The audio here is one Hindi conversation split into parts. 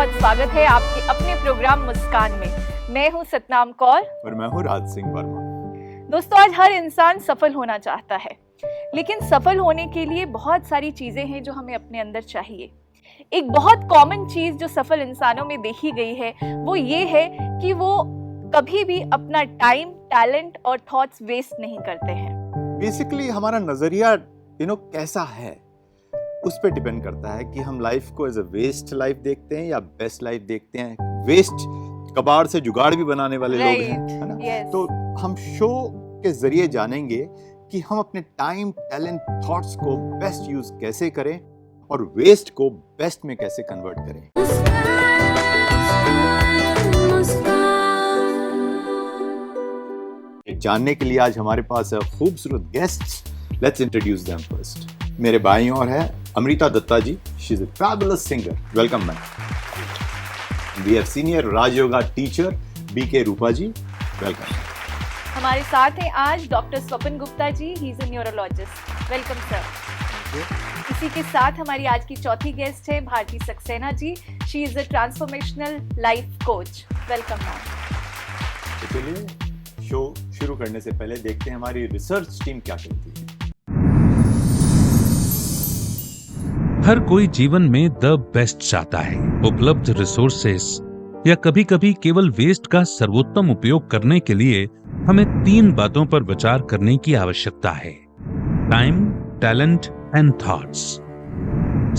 बहुत स्वागत है आपके अपने प्रोग्राम मुस्कान में। मैं हूं सतनाम कौर और मैं हूं राज सिंह वर्मा। दोस्तों, आज हर इंसान सफल होना चाहता है, लेकिन सफल होने के लिए बहुत सारी चीजें हैं जो हमें अपने अंदर चाहिए। एक बहुत कॉमन चीज जो सफल इंसानों में देखी गई है वो ये है कि वो कभी भी अपना टाइम, टैलेंट और थॉट्स वेस्ट नहीं करते हैं। बेसिकली हमारा नजरिया कैसा है उस पर डिपेंड करता है कि हम लाइफ को एज अ वेस्ट लाइफ देखते हैं या बेस्ट लाइफ देखते हैं। वेस्ट कबाड़ से जुगाड़ भी बनाने वाले लोग हैं, है ना? Yes. तो हम शो के जरिए जानेंगे कि हम अपने टाइम, टैलेंट, थॉट्स को बेस्ट यूज कैसे करें और वेस्ट को बेस्ट में कैसे कन्वर्ट करें। जानने के लिए आज हमारे पास है खूबसूरत guests. Let's introduce them first. मेरे बाईं ओर है Amrita Dutta ji. She is a fabulous singer. Welcome ma'am. We have senior Rajyoga teacher BK Rupa ji. Welcome. हमारे साथ हैं आज doctor Swapan Gupta ji. He is a neurologist. Welcome sir. इसी के साथ हमारी आज की चौथी गेस्ट है Bharti Saxena ji. She is a transformational life coach. Welcome ma'am. तो चलिए शो शुरू करने से पहले देखते हैं हमारी रिसर्च टीम क्या कहती है। हर कोई जीवन में द बेस्ट चाहता है। उपलब्ध रिसोर्सेस या कभी कभी केवल वेस्ट का सर्वोत्तम उपयोग करने के लिए हमें 3 बातों पर विचार करने की आवश्यकता है: टाइम, टैलेंट एंड थॉट्स।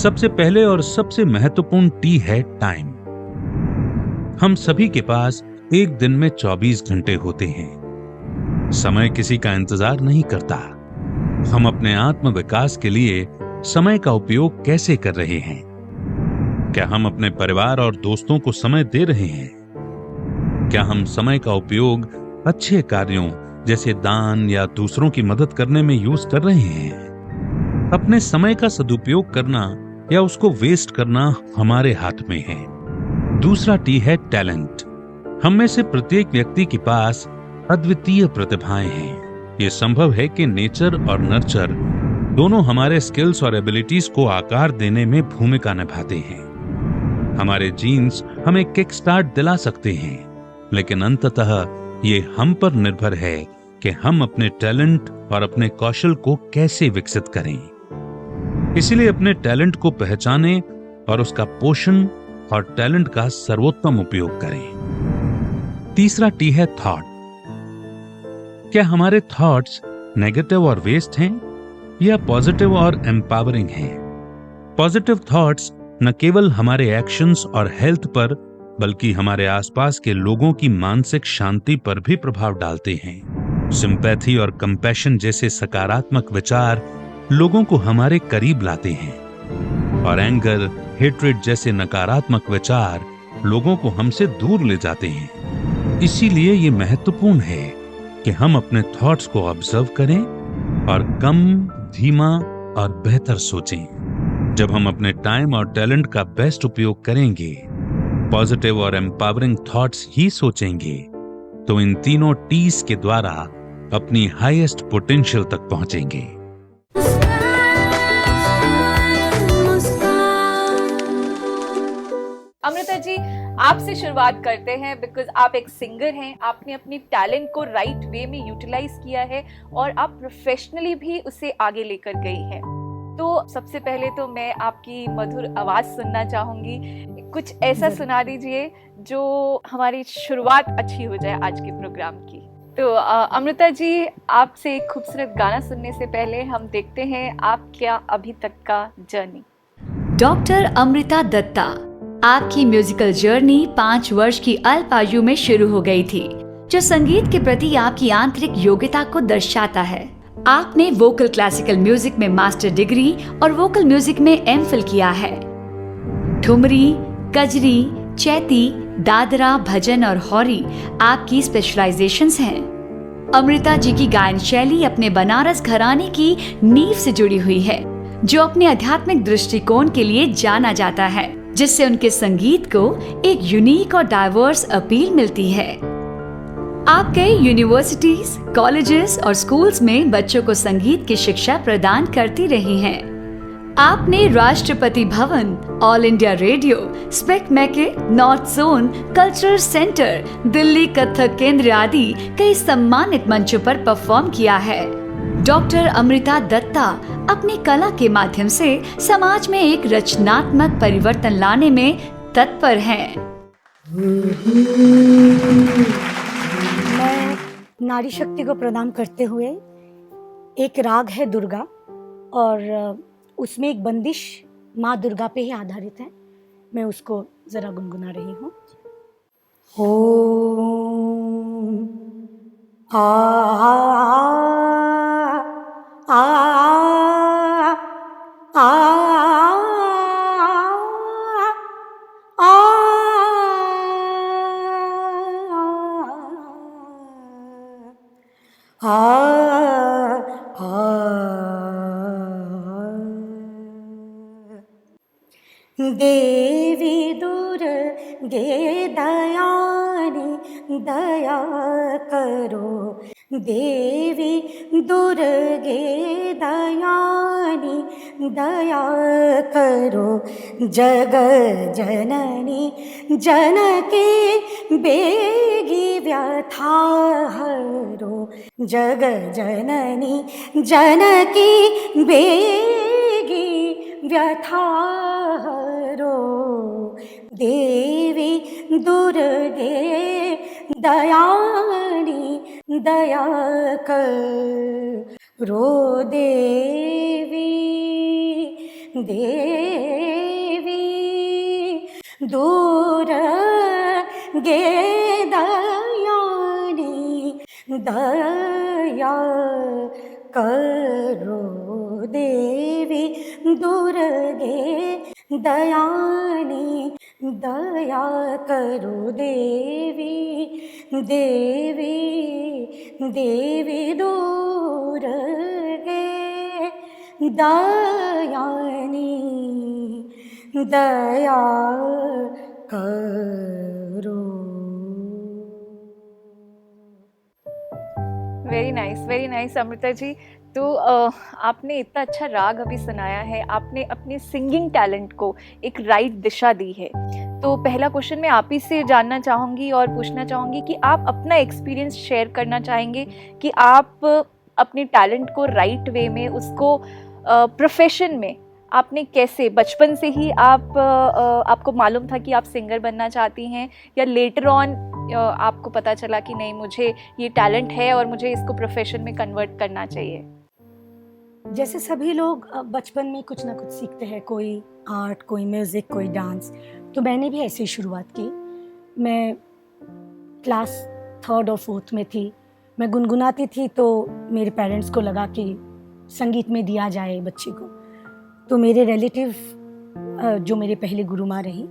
सबसे पहले और सबसे महत्वपूर्ण टी है टाइम। हम सभी के पास एक दिन में 24 घंटे होते हैं। समय किसी का इंतजार नहीं करता। हम अपने आत्म विकास के लिए समय का उपयोग कैसे कर रहे हैं? क्या हम अपने परिवार और दोस्तों को समय दे रहे हैं? क्या हम समय का उपयोग अच्छे कार्यों जैसे दान या दूसरों की मदद करने में यूज कर रहे हैं? अपने समय का सदुपयोग करना या उसको वेस्ट करना हमारे हाथ में है। दूसरा टी है टैलेंट। हम में से प्रत्येक व्यक्ति के पास अद्वितीय प्रतिभाएं हैं। ये संभव है कि नेचर और नर्चर दोनों हमारे स्किल्स और एबिलिटीज को आकार देने में भूमिका निभाते हैं। हमारे जीन्स हमें किक स्टार्ट दिला सकते हैं, लेकिन अंततः ये हम पर निर्भर है कि हम अपने टैलेंट और अपने कौशल को कैसे विकसित करें। इसलिए अपने टैलेंट को पहचानें और उसका पोषण और टैलेंट का सर्वोत्तम उपयोग करें। तीसरा टी है थॉट। क्या हमारे थॉट्स नेगेटिव और वेस्ट हैं या पॉजिटिव और एम्पावरिंग हैं? पॉजिटिव थॉट्स न केवल हमारे एक्शंस और हेल्थ पर बल्कि हमारे आसपास के लोगों की मानसिक शांति पर भी प्रभाव डालते हैं। सिंपैथी और कंपैशन जैसे सकारात्मक विचार लोगों को हमारे करीब लाते हैं और एंगर, हेट्रेड जैसे नकारात्मक विचार लोगों को हमसे दूर ले जाते हैं। इसीलिए ये महत्वपूर्ण है कि हम अपने थॉट्स को ऑब्जर्व करें और कम, धीमा और बेहतर सोचें। जब हम अपने टाइम और टैलेंट का बेस्ट उपयोग करेंगे, पॉजिटिव और एम्पावरिंग थॉट्स ही सोचेंगे, तो इन तीनों टीज के द्वारा अपनी हाईएस्ट पोटेंशियल तक पहुंचेंगे। अमृता जी, आपसे शुरुआत करते हैं बिकॉज आप एक सिंगर हैं। आपने अपने टैलेंट को राइट वे में यूटिलाइज किया है और आप प्रोफेशनली भी उसे आगे लेकर गई हैं। तो सबसे पहले तो मैं आपकी मधुर आवाज सुनना चाहूंगी। कुछ ऐसा सुना दीजिए जो हमारी शुरुआत अच्छी हो जाए आज के प्रोग्राम की। तो अमृता जी, आपसे एक खूबसूरत गाना सुनने से पहले हम देखते हैं आप क्या अभी तक का जर्नी। डॉक्टर अमृता दत्ता, आपकी म्यूजिकल जर्नी 5 वर्ष की अल्प आयु में शुरू हो गई थी, जो संगीत के प्रति आपकी आंतरिक योग्यता को दर्शाता है। आपने वोकल क्लासिकल म्यूजिक में मास्टर डिग्री और वोकल म्यूजिक में एमफिल किया है। ठुमरी, कजरी, चैती, दादरा, भजन और हौरी आपकी स्पेशलाइजेशंस हैं। अमृता जी की गायन शैली अपने बनारस घराने की नींव से जुड़ी हुई है, जो अपने आध्यात्मिक दृष्टिकोण के लिए जाना जाता है, जिससे उनके संगीत को एक यूनिक और डाइवर्स अपील मिलती है। आप कई यूनिवर्सिटीज, कॉलेजेस और स्कूल्स में बच्चों को संगीत की शिक्षा प्रदान करती रही हैं। आपने Rashtrapati Bhavan, all India radio, spec मैके, north zone, cultural centre, Delhi Kathak केंद्र आदि कई सम्मानित मंचों पर परफॉर्म किया है। डॉक्टर अमृता दत्ता अपनी कला के माध्यम से समाज में एक रचनात्मक परिवर्तन लाने में तत्पर हैं। मैं नारी शक्ति को प्रणाम करते हुए, एक राग है दुर्गा और उसमें एक बंदिश माँ दुर्गा पे ही आधारित है, मैं उसको जरा गुनगुना रही हूँ। ओम आ आ आ देवी दुर्गे दयानी दया करो, देवी दुर्गे दयानी दया करो, जग जननी जनके बेगी व्यथा हरो, जग जननी जनकी बेगी व्यथा हरो, देवी दुर्गे दयानी दया करो, देवी देवी दुर्गे दयानी दया करो, देवी दुर्गे दयानी दया करो, देवी देवी देवी दुर्गे दयानी दया करो। Very nice Amrita ji. तो आपने इतना अच्छा राग अभी सुनाया है, आपने अपने सिंगिंग टैलेंट को एक राइट दिशा दी है। तो पहला क्वेश्चन मैं आप ही से जानना चाहूँगी और पूछना चाहूँगी कि आप अपना एक्सपीरियंस शेयर करना चाहेंगे कि आप अपने टैलेंट को राइट वे में, उसको प्रोफेशन में आपने कैसे, बचपन से ही आपको मालूम था कि आप सिंगर बनना चाहती हैं, या लेटर ऑन आपको पता चला कि नहीं, मुझे ये टैलेंट है और मुझे इसको प्रोफेशन में कन्वर्ट करना चाहिए? जैसे सभी लोग बचपन में कुछ ना कुछ सीखते हैं, कोई आर्ट, कोई म्यूज़िक, कोई डांस, तो मैंने भी ऐसे ही शुरुआत की। मैं क्लास 3rd और 4th में थी, मैं गुनगुनाती थी, तो मेरे पेरेंट्स को लगा कि संगीत में दिया जाए बच्चे को। तो मेरे रिलेटिव जो मेरे पहले गुरु माँ रही,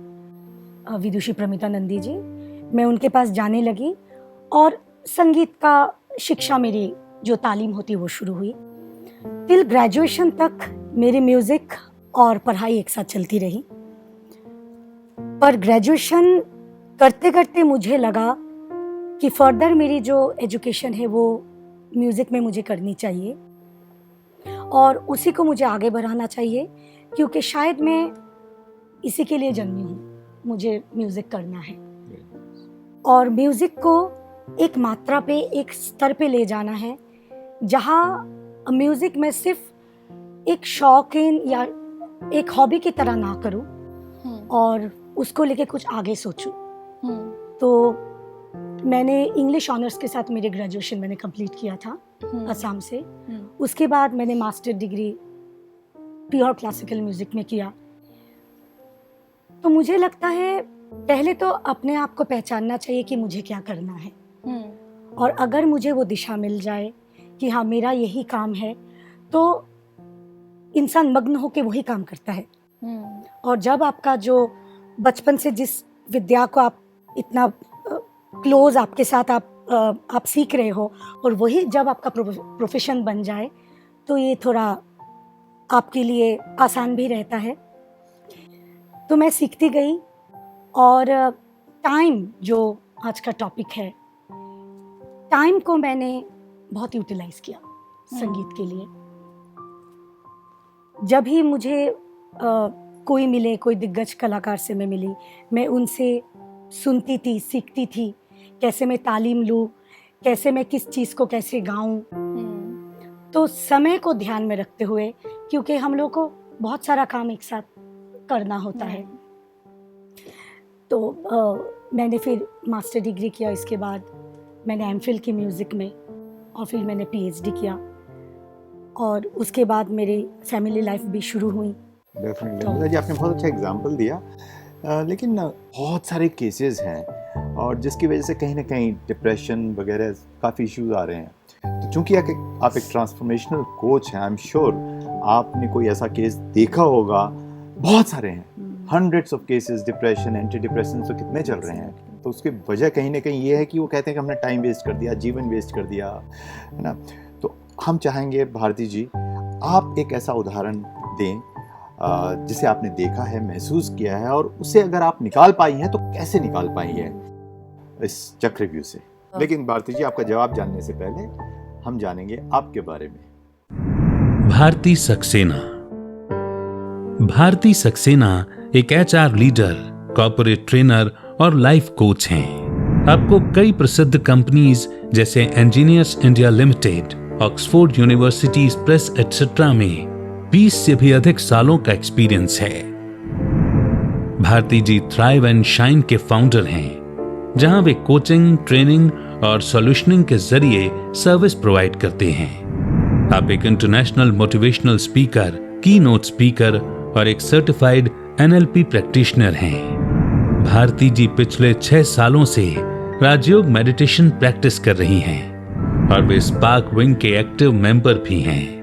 विदुषी प्रमिता नंदी जी, मैं उनके पास जाने लगी और संगीत का शिक्षा, मेरी जो तालीम होती वो शुरू हुई। टिल ग्रेजुएशन तक मेरी म्यूज़िक और पढ़ाई एक साथ चलती रही, पर ग्रेजुएशन करते करते मुझे लगा कि फर्दर मेरी जो एजुकेशन है वो म्यूज़िक में मुझे करनी चाहिए और उसी को मुझे आगे बढ़ाना चाहिए, क्योंकि शायद मैं इसी के लिए जन्मी हूँ, मुझे म्यूज़िक करना है। और म्यूज़िक को एक मात्रा पे, एक स्तर पे ले जाना है जहाँ म्यूज़िक में सिर्फ एक शौकीन या एक हॉबी की तरह ना करूँ और उसको लेके कुछ आगे सोचूं। तो मैंने इंग्लिश ऑनर्स के साथ मेरे ग्रेजुएशन मैंने कंप्लीट किया था असम से। उसके बाद मैंने master degree pure classical music में किया। तो मुझे लगता है पहले तो अपने आप को पहचानना चाहिए कि मुझे क्या करना है, और अगर मुझे वो दिशा मिल जाए कि हाँ मेरा यही काम है, तो इंसान मग्न होकर वही काम करता है। और जब आपका जो बचपन से जिस विद्या को आप इतना क्लोज आपके साथ आप सीख रहे हो, और वही जब आपका प्रोफेशन बन जाए, तो ये थोड़ा आपके लिए आसान भी रहता है। तो मैं सीखती गई, और टाइम जो आज का टॉपिक है, टाइम को मैंने बहुत यूटिलाइज किया संगीत के लिए। जब भी मुझे कोई मिले, कोई दिग्गज कलाकार से मैं मिली, मैं उनसे सुनती थी, सीखती थी कैसे मैं तालीम लूँ, कैसे मैं किस चीज़ को कैसे गाऊँ। तो समय को ध्यान में रखते हुए, क्योंकि हम लोग को बहुत सारा काम एक साथ करना होता है, तो मैंने फिर मास्टर डिग्री किया। इसके बाद मैंने एमफिल की म्यूज़िक में, और फिर मैंने पीएचडी किया, और उसके बाद मेरी फैमिली लाइफ भी शुरू हुई। डेफिनेटली अमृता जी, आपने बहुत अच्छा एग्जांपल दिया, लेकिन बहुत सारे केसेस हैं और जिसकी वजह से कहीं ना कहीं डिप्रेशन वगैरह काफ़ी इश्यूज आ रहे हैं। तो चूंकि आप एक ट्रांसफॉर्मेशनल कोच हैं, आई एम श्योर आपने कोई ऐसा केस देखा होगा, बहुत सारे हैं, hundreds of cases, depression, anti depression तो कितने चल रहे हैं। तो उसकी वजह कहीं ना कहीं ये है कि वो कहते हैं कि हमने टाइम वेस्ट कर दिया, जीवन वेस्ट कर दिया, है ना। तो हम चाहेंगे भारती जी, आप एक ऐसा उदाहरण दें जिसे आपने देखा है, महसूस किया है, और उसे अगर आप निकाल पाई हैं तो कैसे निकाल पाई हैं इस चक्रव्यूह से। लेकिन भारती जी, आपका जवाब जानने से पहले हम जानेंगे आपके बारे में। भारती सक्सेना। भारती सक्सेना एक एचआर लीडर, कॉर्पोरेट ट्रेनर और लाइफ कोच हैं। आपको कई प्रसिद्ध कंपनीज जैसे engineers India limited, Oxford university press etcetera में 20 से भी अधिक सालों का एक्सपीरियंस है। भारती जी थ्राइव एंड शाइन के फाउंडर हैं, जहां वे कोचिंग, ट्रेनिंग और सॉल्यूशनिंग के जरिए सर्विस प्रोवाइड करते हैं। आप एक इंटरनेशनल मोटिवेशनल स्पीकर, की नोट स्पीकर और एक सर्टिफाइड एनएलपी प्रैक्टिशनर हैं। भारती जी पिछले 6 सालों से राजयोग मेडिटेशन प्रैक्टिस कर रही हैं और वे स्पार्क विंग के एक्टिव मेंबर भी हैं।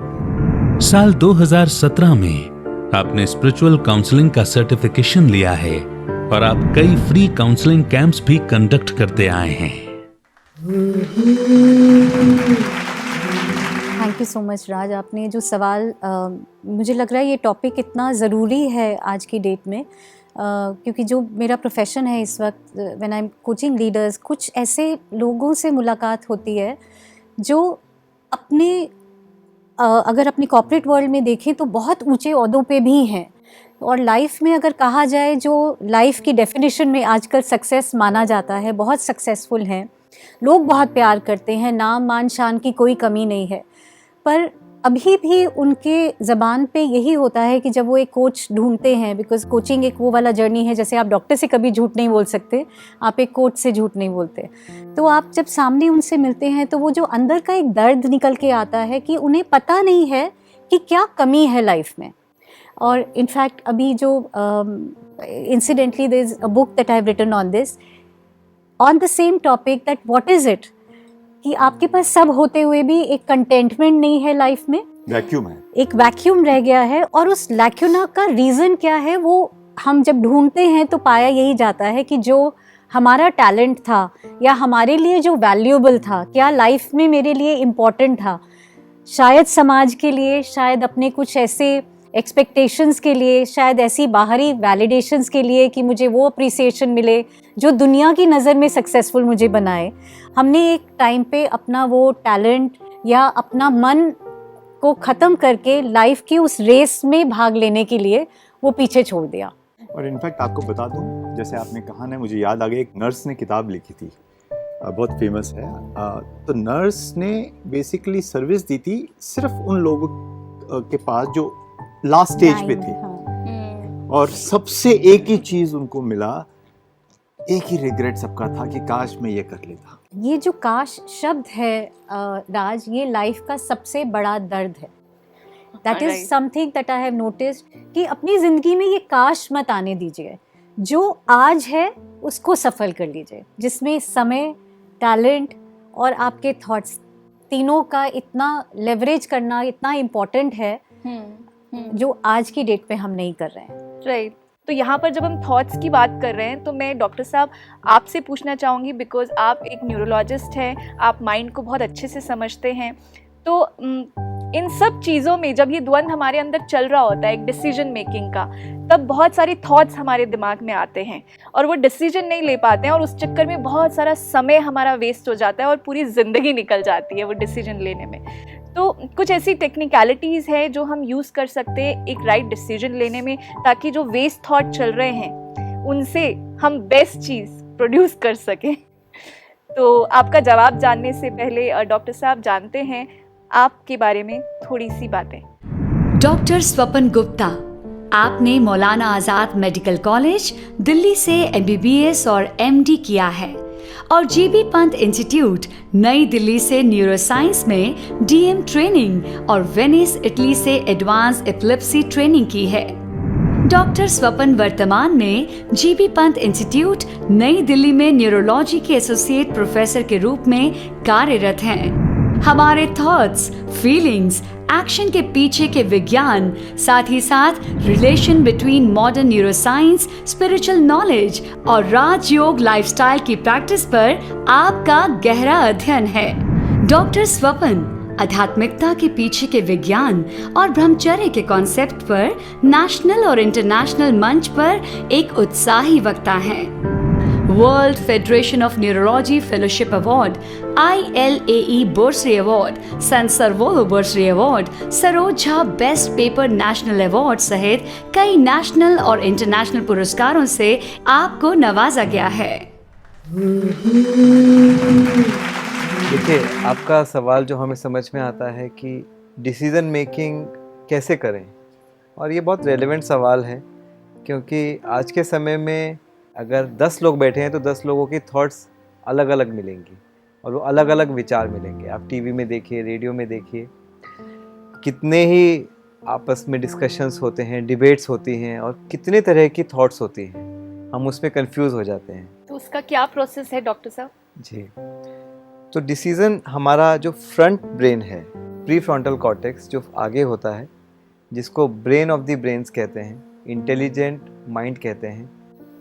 साल 2017 में आपने स्पिरिचुअल काउंसलिंग का सर्टिफिकेशन लिया है और आप कई फ्री काउंसलिंग कैंप्स भी कंडक्ट करते आए हैं। थैंक यू सो मच राज। आपने जो सवाल, मुझे लग रहा है ये टॉपिक इतना ज़रूरी है आज की डेट में, क्योंकि जो मेरा प्रोफेशन है इस वक्त, when I am coaching leaders, कुछ ऐसे लोगों से मुलाकात होती है जो अपने अगर अपनी कॉर्पोरेट वर्ल्ड में देखें तो बहुत ऊंचे ओहदों पे भी हैं, और लाइफ में अगर कहा जाए जो लाइफ की डेफिनेशन में आजकल सक्सेस माना जाता है, बहुत सक्सेसफुल हैं, लोग बहुत प्यार करते हैं, नाम मान शान की कोई कमी नहीं है। पर अभी भी उनके ज़बान पे यही होता है कि जब वो एक कोच ढूंढते हैं, बिकॉज कोचिंग एक वो वाला जर्नी है, जैसे आप डॉक्टर से कभी झूठ नहीं बोल सकते, आप एक कोच से झूठ नहीं बोलते। तो आप जब सामने उनसे मिलते हैं तो वो जो अंदर का एक दर्द निकल के आता है कि उन्हें पता नहीं है कि क्या कमी है लाइफ में। और इनफैक्ट अभी जो incidentally there is a book that I have written on this, on the same topic, that what is it, कि आपके पास सब होते हुए भी एक कंटेंटमेंट नहीं है लाइफ में, वैक्यूम है, एक वैक्यूम रह गया है। और उस लैक्यूना का रीज़न क्या है, वो हम जब ढूंढते हैं तो पाया यही जाता है कि जो हमारा टैलेंट था या हमारे लिए जो वैल्यूएबल था, क्या लाइफ में मेरे लिए इम्पॉर्टेंट था, शायद समाज के लिए, शायद अपने कुछ ऐसे एक्सपेक्टेशंस के लिए, शायद ऐसी बाहरी वैलिडेशंस के लिए कि मुझे वो अप्रिसिएशन मिले जो दुनिया की नज़र में सक्सेसफुल मुझे बनाए, हमने एक टाइम पे अपना वो टैलेंट या अपना मन को ख़त्म करके लाइफ की उस रेस में भाग लेने के लिए वो पीछे छोड़ दिया। और इनफैक्ट आपको बता दूं, जैसे आपने कहा ना, मुझे याद आ गया, एक नर्स ने किताब लिखी थी, बहुत फेमस है। तो नर्स ने बेसिकली सर्विस दी थी सिर्फ उन लोगों के पास जो लास्ट स्टेज पे थे, और सबसे एक ही चीज उनको मिला, एक ही रिग्रेट सबका था कि काश मैं ये कर लेता। ये जो काश शब्द है राज, ये लाइफ का सबसे बड़ा दर्द है। That is something that I have noticed कि अपनी ज़िंदगी में ये काश मत आने दीजिए। जो आज है उसको सफल कर लीजिए, जिसमें समय, टैलेंट और आपके थॉट्स, तीनों का इतना लेवरेज करना इतना इम्पोर्टेंट है, जो आज की डेट पे हम नहीं कर रहे हैं। राइट। तो यहाँ पर जब हम थॉट्स की बात कर रहे हैं तो मैं डॉक्टर साहब आपसे पूछना चाहूँगी, बिकॉज आप एक न्यूरोलॉजिस्ट हैं, आप माइंड को बहुत अच्छे से समझते हैं। तो इन सब चीज़ों में जब ये द्वंद हमारे अंदर चल रहा होता है एक डिसीजन मेकिंग का, तब बहुत सारी थॉट्स हमारे दिमाग में आते हैं और वो डिसीजन नहीं ले पाते हैं और उस चक्कर में बहुत सारा समय हमारा वेस्ट हो जाता है और पूरी ज़िंदगी निकल जाती है वो डिसीजन लेने में। तो कुछ ऐसी टेक्निकलिटीज़ है जो हम यूज़ कर सकते हैं एक राइट डिसीजन लेने में, ताकि जो वेस्ट थॉट चल रहे हैं उनसे हम बेस्ट चीज़ प्रोड्यूस कर सकें। तो आपका जवाब जानने से पहले डॉक्टर साहब जानते हैं आपके बारे में थोड़ी सी बातें। डॉक्टर स्वपन गुप्ता, आपने मौलाना आज़ाद मेडिकल कॉलेज दिल्ली से MBBS और MD किया है और GB पंत इंस्टीट्यूट नई दिल्ली से न्यूरोसाइंस में DM ट्रेनिंग और वेनिस इटली से एडवांस एपिलेप्सी ट्रेनिंग की है। डॉक्टर स्वपन वर्तमान में GB पंत इंस्टीट्यूट नई दिल्ली में न्यूरोलॉजी के एसोसिएट प्रोफेसर के रूप में कार्यरत हैं। हमारे थॉट्स, फीलिंग्स, एक्शन के पीछे के विज्ञान, साथ ही साथ relation between modern neuroscience, spiritual knowledge और राजयोग लाइफस्टाइल की प्रैक्टिस पर आपका गहरा अध्ययन है। डॉक्टर स्वपन आध्यात्मिकता के पीछे के विज्ञान और ब्रह्मचर्य के कॉन्सेप्ट पर नेशनल और इंटरनेशनल मंच पर एक उत्साही वक्ता हैं। World federation of neurology fellowship award, ILAE bursary award, San Servolo bursary award, Saroj Jha best paper national award सहित कई नेशनल और इंटरनेशनल पुरस्कारों से आपको नवाजा गया है। देखिए, आपका सवाल जो हमें समझ में आता है कि डिसीज़न मेकिंग कैसे करें, और ये बहुत रेलेवेंट सवाल है, क्योंकि आज के समय में अगर 10 लोग बैठे हैं तो 10 लोगों की थॉट्स अलग अलग मिलेंगी और वो अलग अलग विचार मिलेंगे। आप टीवी में देखिए, रेडियो में देखिए, कितने ही आपस में डिस्कशंस होते हैं, डिबेट्स होती हैं और कितने तरह की थॉट्स होती हैं, हम उसमें कंफ्यूज हो जाते हैं। तो उसका क्या प्रोसेस है डॉक्टर साहब? जी, तो डिसीज़न हमारा जो फ्रंट ब्रेन है, प्री फ्रंटल कॉर्टेक्स जो आगे होता है, जिसको ब्रेन ऑफ द ब्रेन्स कहते हैं, इंटेलिजेंट माइंड कहते हैं,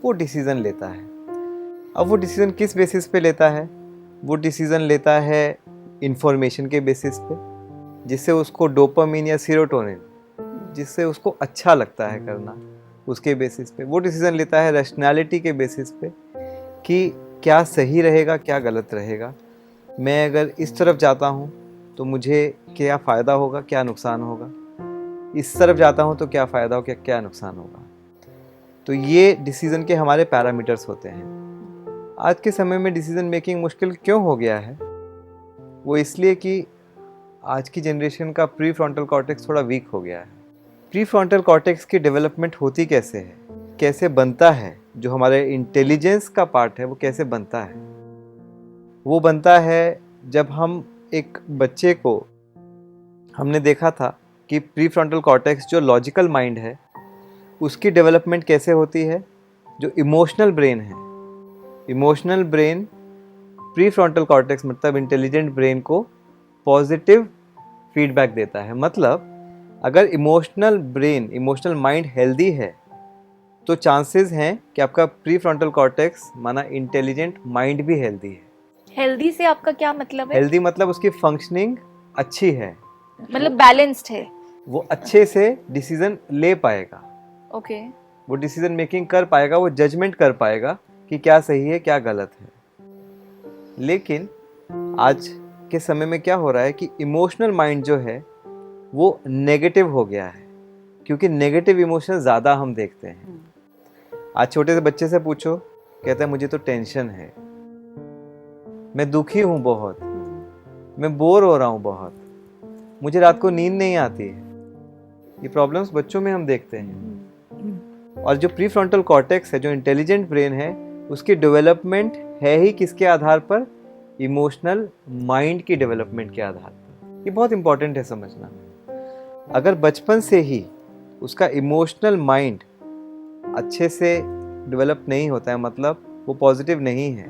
वो डिसीज़न लेता है। अब वो डिसीज़न किस बेसिस पे लेता है? वो डिसीज़न लेता है इंफॉर्मेशन के बेसिस पे, जिससे उसको डोपामिन या सीरोटोनिन, जिससे उसको अच्छा लगता है करना, उसके बेसिस पे। वो डिसीज़न लेता है रैशनैलिटी के बेसिस पे कि क्या सही रहेगा, क्या गलत रहेगा, मैं अगर इस तरफ जाता हूँ तो मुझे क्या फ़ायदा होगा, क्या नुकसान होगा, इस तरफ जाता हूँ तो क्या फ़ायदा होगा, क्या नुकसान होगा। तो ये डिसीज़न के हमारे पैरामीटर्स होते हैं। आज के समय में डिसीज़न मेकिंग मुश्किल क्यों हो गया है? वो इसलिए कि आज की जनरेशन का प्री फ्रंटल कॉर्टेक्स थोड़ा वीक हो गया है। प्री फ्रंटल कॉर्टेक्स की डेवलपमेंट होती कैसे है, कैसे बनता है, जो हमारे इंटेलिजेंस का पार्ट है वो कैसे बनता है? वो बनता है जब हम एक बच्चे को, हमने देखा था कि प्री फ्रंटल कॉर्टेक्स जो लॉजिकल माइंड है उसकी डेवलपमेंट कैसे होती है। जो इमोशनल ब्रेन है, emotional brain pre frontal cortex मतलब इंटेलिजेंट ब्रेन को पॉजिटिव फीडबैक देता है। मतलब अगर emotional brain, emotional mind healthy है तो चांसेस हैं कि आपका प्री फ्रंटल कॉर्टेक्स माना इंटेलिजेंट माइंड भी हेल्दी है। हेल्दी से आपका क्या मतलब है? हेल्दी मतलब उसकी फंक्शनिंग अच्छी है, मतलब बैलेंस्ड है, वो अच्छे से डिसीजन ले पाएगा, ओके, वो डिसीजन मेकिंग कर पाएगा, वो जजमेंट कर पाएगा कि क्या सही है क्या गलत है। लेकिन आज के समय में क्या हो रहा है कि इमोशनल माइंड जो है वो नेगेटिव हो गया है, क्योंकि नेगेटिव इमोशन ज़्यादा हम देखते हैं। आज छोटे से बच्चे से पूछो, कहता है मुझे तो टेंशन है, मैं दुखी हूँ बहुत, मैं बोर हो रहा हूँ बहुत, मुझे रात को नींद नहीं आती है। ये प्रॉब्लम्स बच्चों में हम देखते हैं। और जो प्री फ्रंटल कॉर्टेक्स है, जो इंटेलिजेंट ब्रेन है, उसकी डेवलपमेंट है ही किसके आधार पर? इमोशनल माइंड की डेवलपमेंट के आधार पर। ये बहुत इंपॉर्टेंट है समझना। अगर बचपन से ही उसका इमोशनल माइंड अच्छे से डेवलप नहीं होता है, मतलब वो पॉजिटिव नहीं है,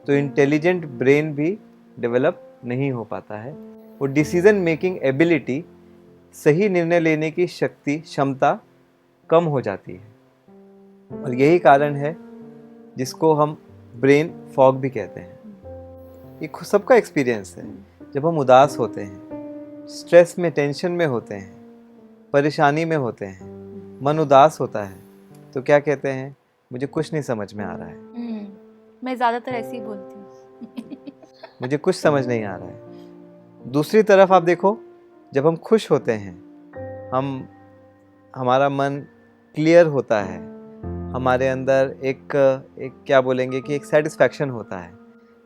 तो इंटेलिजेंट ब्रेन भी डेवलप नहीं हो पाता है। वो डिसीजन मेकिंग एबिलिटी, सही निर्णय लेने की शक्ति, क्षमता कम हो जाती है। और यही कारण है जिसको हम ब्रेन फॉग भी कहते हैं। ये सबका एक्सपीरियंस है। जब हम उदास होते हैं, स्ट्रेस में, टेंशन में होते हैं, परेशानी में होते हैं, मन उदास होता है, तो क्या कहते हैं, मुझे कुछ नहीं समझ में आ रहा है। मैं ज़्यादातर ऐसे ही बोलती हूँ। मुझे कुछ समझ नहीं आ रहा है। दूसरी तरफ आप देखो, जब हम खुश होते हैं, हमारा मन क्लियर होता है, हमारे अंदर एक क्या बोलेंगे कि एक सेटिस्फैक्शन होता है,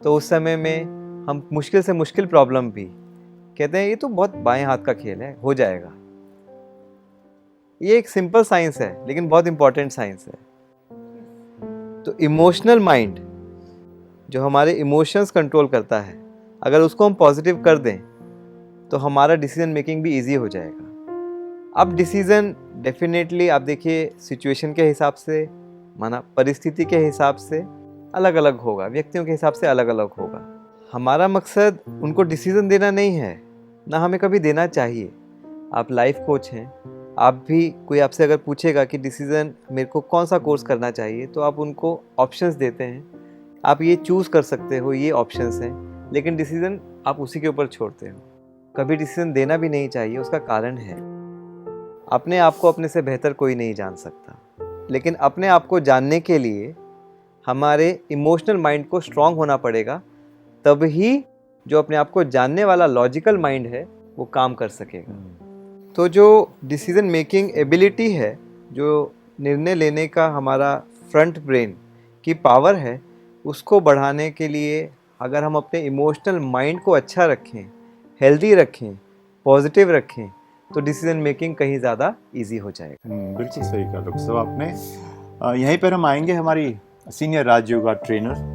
तो उस समय में हम मुश्किल से मुश्किल प्रॉब्लम भी कहते हैं ये तो बहुत बाएं हाथ का खेल है, हो जाएगा। ये एक सिंपल साइंस है लेकिन बहुत इंपॉर्टेंट साइंस है। तो इमोशनल माइंड जो हमारे इमोशंस कंट्रोल करता है, अगर उसको हम पॉजिटिव कर दें तो हमारा डिसीजन मेकिंग भी इजी हो जाएगा। अब डिसीजन डेफिनेटली आप देखिए सिचुएशन के हिसाब से, माना परिस्थिति के हिसाब से अलग अलग होगा, व्यक्तियों के हिसाब से अलग अलग होगा। हमारा मकसद उनको डिसीजन देना नहीं है, ना हमें कभी देना चाहिए। आप लाइफ कोच हैं, आप भी, कोई आपसे अगर पूछेगा कि डिसीजन मेरे को कौन सा कोर्स करना चाहिए, तो आप उनको ऑप्शंस देते हैं, आप ये चूज़ कर सकते हो, ये ऑप्शंस हैं, लेकिन डिसीजन आप उसी के ऊपर छोड़ते हो। कभी डिसीजन देना भी नहीं चाहिए, उसका कारण है अपने आप को अपने से बेहतर कोई नहीं जान सकता, लेकिन अपने आप को जानने के लिए हमारे इमोशनल माइंड को स्ट्रांग होना पड़ेगा, तब ही जो अपने आप को जानने वाला लॉजिकल माइंड है वो काम कर सकेगा। तो जो डिसीजन मेकिंग एबिलिटी है, जो निर्णय लेने का हमारा फ्रंट ब्रेन की पावर है, उसको बढ़ाने के लिए अगर हम अपने इमोशनल माइंड को अच्छा रखें, हेल्दी रखें, पॉजिटिव रखें, तो डिसीजन मेकिंग कहीं ज़्यादा इजी हो जाएगा। बिल्कुल सही कहा डॉक्टर साहब आपने। यहीं पर हम आएंगे हमारी सीनियर राजयोगा ट्रेनर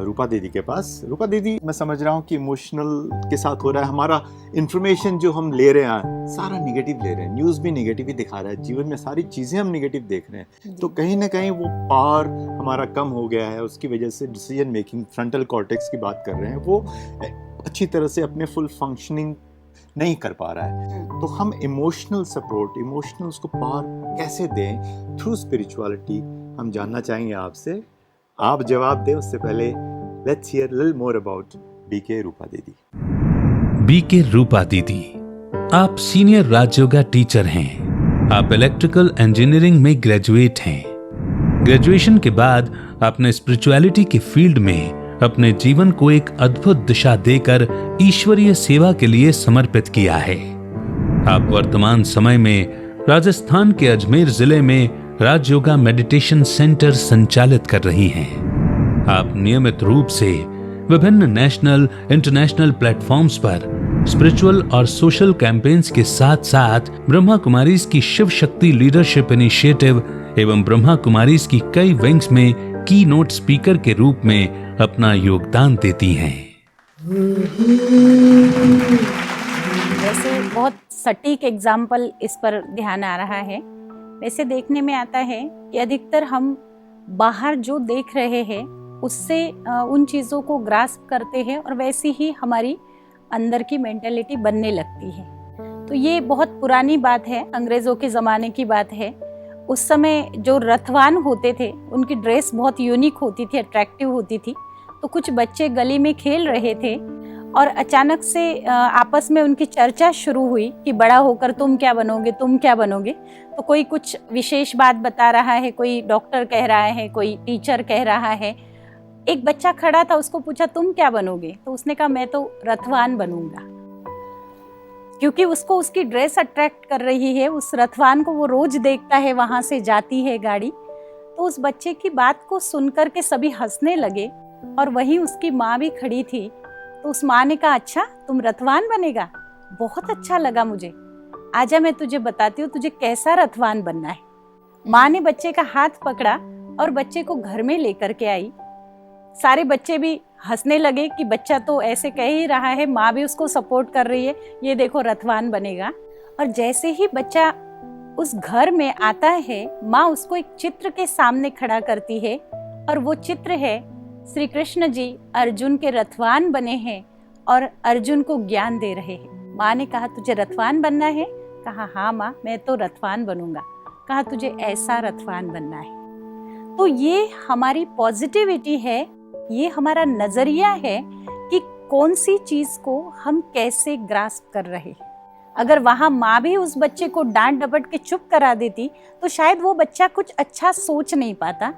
रूपा दीदी के पास। रूपा दीदी, मैं समझ रहा हूँ कि इमोशनल के साथ हो रहा है, हमारा इन्फॉर्मेशन जो हम ले रहे हैं सारा निगेटिव ले रहे हैं, न्यूज़ भी निगेटिव ही दिखा रहा है, जीवन में सारी चीज़ें हम निगेटिव देख रहे हैं, तो कहीं ना कहीं वो पावर हमारा कम हो गया है। उसकी वजह से डिसीजन मेकिंग, फ्रंटल कॉर्टेक्स की बात कर रहे हैं, वो अच्छी तरह से अपने फुल फंक्शनिंग नहीं कर पा रहा है। तो हम इमोशनल सपोर्ट, इमोशनल उसको पावर कैसे दें थ्रू स्पिरिचुअलिटी, हम जानना चाहेंगे आपसे। आप जवाब दें उससे पहले let's hear little more about BK Rupa Didi. BK Rupa दीदी, आप सीनियर राजयोगा टीचर हैं। आप इलेक्ट्रिकल इंजीनियरिंग में ग्रेजुएट हैं। ग्रेजुएशन के बाद आपने स्पिरिचुअलिटी के फील्ड में अपने जीवन को एक अद्भुत दिशा देकर ईश्वरीय सेवा के लिए समर्पित किया है। आप वर्तमान समय में राजस्थान के अजमेर जिले में राजयोगा मेडिटेशन सेंटर संचालित कर रही हैं। आप नियमित रूप से विभिन्न नेशनल, इंटरनेशनल प्लेटफॉर्म्स पर स्पिरिचुअल और सोशल कैंपेन्स के साथ साथ ब्रह्मा कुमारीज की शिव शक्ति लीडरशिप इनिशिएटिव एवं ब्रह्मा कुमारीज की कई विंग्स में की नोट स्पीकर के रूप में अपना योगदान देती हैं। वैसे बहुत सटीक एग्जाम्पल इस पर ध्यान आ रहा है। वैसे देखने में आता है कि अधिकतर हम बाहर जो देख रहे हैं उससे उन चीज़ों को ग्रास्प करते हैं और वैसी ही हमारी अंदर की मेंटालिटी बनने लगती है। तो ये बहुत पुरानी बात है, अंग्रेज़ों के ज़माने की बात है। उस समय जो रथवान होते थे उनकी ड्रेस बहुत यूनिक होती थी, अट्रैक्टिव होती थी। तो कुछ बच्चे गली में खेल रहे थे और अचानक से आपस में उनकी चर्चा शुरू हुई कि बड़ा होकर तुम क्या बनोगे, तुम क्या बनोगे। तो कोई कुछ विशेष बात बता रहा है, कोई डॉक्टर कह रहा है, कोई टीचर कह रहा है। एक बच्चा खड़ा था, उसको पूछा तुम क्या बनोगे, तो उसने कहा मैं तो रथवान बनूंगा, क्योंकि उसको उसकी ड्रेस अट्रैक्ट कर रही है। उस रथवान को वो रोज देखता है, वहां से जाती है गाड़ी। तो उस बच्चे की बात को सुनकर के सभी हंसने लगे और वहीं उसकी माँ भी खड़ी थी। तो उस माँ ने कहा अच्छा तुम रथवान बनेगा, बहुत अच्छा लगा मुझे, आजा मैं तुझे बताती हूँ तुझे कैसा रथवान बनना है। माँ ने बच्चे का हाथ पकड़ा और बच्चे को घर में लेकर के आई। सारे बच्चे भी हंसने लगे कि बच्चा तो ऐसे कह ही रहा है, माँ भी उसको सपोर्ट कर रही है, ये देखो रथवान बनेगा। और जैसे ही बच्चा उस घर में आता है, माँ उसको एक चित्र के सामने खड़ा करती है और वो चित्र है श्री कृष्ण जी अर्जुन के रथवान बने हैं और अर्जुन को ज्ञान दे रहे हैं। माँ ने कहा तुझे रथवान बनना है? कहा हाँ माँ मैं तो रथवान बनूंगा। कहा तुझे ऐसा रथवान बनना है। तो ये हमारी पॉजिटिविटी है, ये हमारा नजरिया है कि कौन सी चीज को हम कैसे ग्रास्प कर रहे हैं। अगर वहां माँ भी उस बच्चे को डांट डपट के चुप करा देती तो शायद वो बच्चा कुछ अच्छा सोच नहीं पाता।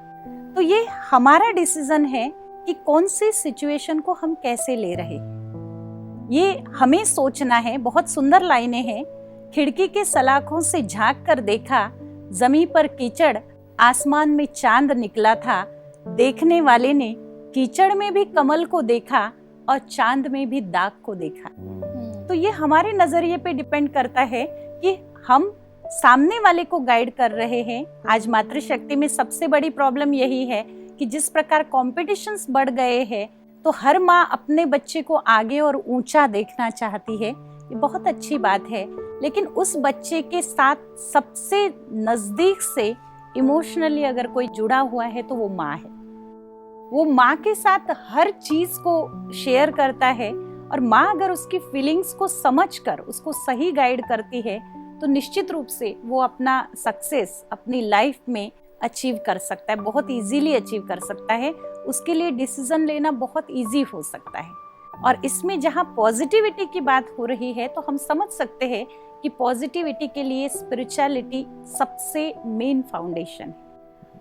तो ये हमारा डिसीजन है कि कौन सी सिचुएशन को हम कैसे ले रहे हैं, ये हमें सोचना है। बहुत सुंदर लाइनें हैं। खिड़की के सलाखों से झांक कर देखा, जमीन पर कीचड़, आसमान में चांद निकला था। देखने वाले ने कीचड़ में भी कमल को देखा और चांद में भी दाग को देखा। तो ये हमारे नजरिए पे डिपेंड करता है कि हम सामने वाले को गाइड कर रहे हैं। आज मातृशक्ति में सबसे बड़ी प्रॉब्लम यही है कि जिस प्रकार कॉम्पिटिशन्स बढ़ गए हैं तो हर माँ अपने बच्चे को आगे और ऊंचा देखना चाहती है। ये बहुत अच्छी बात है, लेकिन उस बच्चे के साथ सबसे नजदीक से इमोशनली अगर कोई जुड़ा हुआ है तो वो माँ है। वो माँ के साथ हर चीज को शेयर करता है और माँ अगर उसकी फीलिंग्स को समझकर उसको सही गाइड करती है तो निश्चित रूप से वो अपना सक्सेस अपनी लाइफ में अचीव कर सकता है, बहुत इजीली अचीव कर सकता है। उसके लिए डिसीजन लेना बहुत इजी हो सकता है। और इसमें जहाँ पॉजिटिविटी की बात हो रही है तो हम समझ सकते हैं कि पॉजिटिविटी के लिए स्पिरिचुअलिटी सबसे मेन फाउंडेशन है।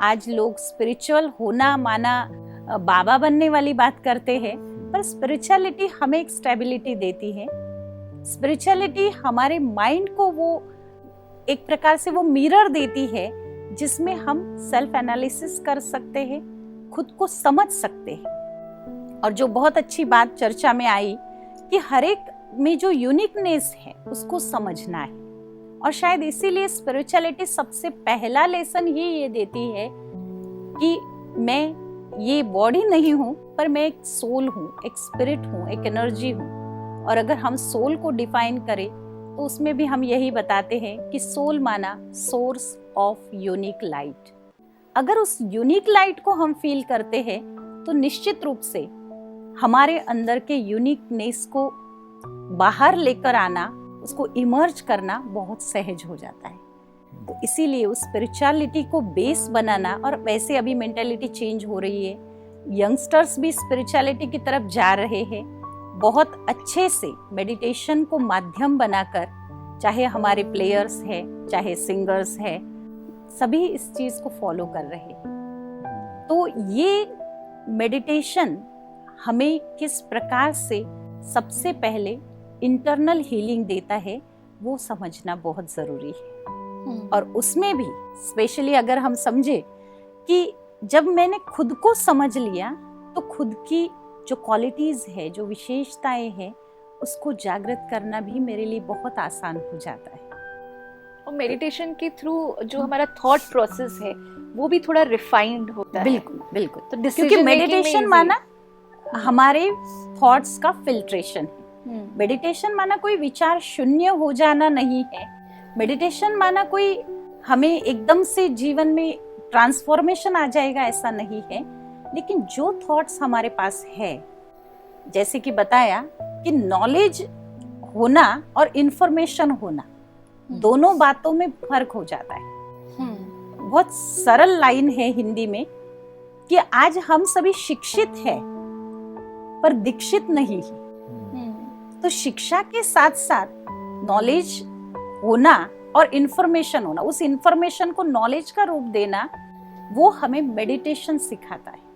आज लोग स्पिरिचुअल होना माना बाबा बनने वाली बात करते हैं, पर स्पिरिचुअलिटी हमें एक स्टेबिलिटी देती है। स्पिरिचुअलिटी हमारे माइंड को वो एक प्रकार से वो मिरर देती है जिसमें हम सेल्फ एनालिसिस कर सकते हैं, खुद को समझ सकते हैं। और जो बहुत अच्छी बात चर्चा में आई कि हर एक में जो यूनिकनेस है उसको समझना है। और शायद इसीलिए स्पिरिचुअलिटी सबसे पहला लेसन ये देती है कि मैं ये बॉडी नहीं हूँ, पर मैं एक सोल हूँ, एक स्पिरिट हूँ, एक एनर्जी हूँ। और अगर हम सोल को डिफाइन करें तो उसमें भी हम यही बताते हैं कि सोल माना सोर्स ऑफ यूनिक लाइट। अगर उस यूनिक लाइट को हम फील करते हैं तो निश्चित रूप से हमारे अंदर के यूनिकनेस को बाहर लेकर आना, उसको इमर्ज करना बहुत सहज हो जाता है। तो इसीलिए उस स्पिरिचुअलिटी को बेस बनाना, और वैसे अभी मेंटालिटी चेंज हो रही है, यंगस्टर्स भी स्पिरिचुअलिटी की तरफ जा रहे हैं। बहुत अच्छे से मेडिटेशन को माध्यम बनाकर, चाहे हमारे प्लेयर्स हैं, चाहे सिंगर्स हैं, सभी इस चीज को फॉलो कर रहे हैं। तो ये मेडिटेशन हमें किस प्रकार से सबसे पहले इंटरनल हीलिंग देता है वो समझना बहुत जरूरी है। और उसमें भी स्पेशली अगर हम समझे कि जब मैंने खुद को समझ लिया तो खुद की जो क्वालिटीज है, जो विशेषताएं हैं, उसको जागृत करना भी मेरे लिए बहुत आसान हो जाता है। और मेडिटेशन के थ्रू जो हमारा थॉट प्रोसेस है वो भी थोड़ा रिफाइंड होता है। बिल्कुल बिल्कुल। तो क्योंकि मेडिटेशन माना हमारे थॉट्स का फिल्ट्रेशन है। मेडिटेशन माना कोई विचार शून्य हो जाना नहीं है। मेडिटेशन माना कोई हमें एकदम से जीवन में ट्रांसफॉर्मेशन आ जाएगा, ऐसा नहीं है। लेकिन जो थॉट्स हमारे पास है, जैसे कि बताया कि नॉलेज होना और इंफॉर्मेशन होना, दोनों बातों में फर्क हो जाता है। बहुत सरल लाइन है हिंदी में कि आज हम सभी शिक्षित हैं पर दीक्षित नहीं है। तो शिक्षा के साथ साथ नॉलेज होना और इंफॉर्मेशन होना, उस इंफॉर्मेशन को नॉलेज का रूप देना, वो हमें मेडिटेशन सिखाता है।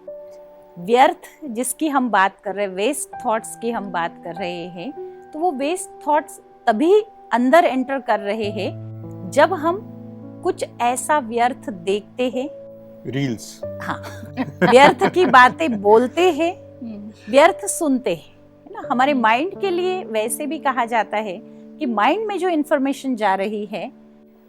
व्यर्थ जिसकी हम बात कर रहे हैं, वेस्ट थॉट्स की हम बात कर रहे हैं, तो वो वेस्ट थॉट्स तभी अंदर एंटर कर रहे हैं जब हम कुछ ऐसा व्यर्थ देखते हैं, रील्स, हाँ, व्यर्थ की बातें बोलते हैं, व्यर्थ सुनते हैं, है ना। हमारे माइंड के लिए वैसे भी कहा जाता है कि माइंड में जो इंफॉर्मेशन जा रही है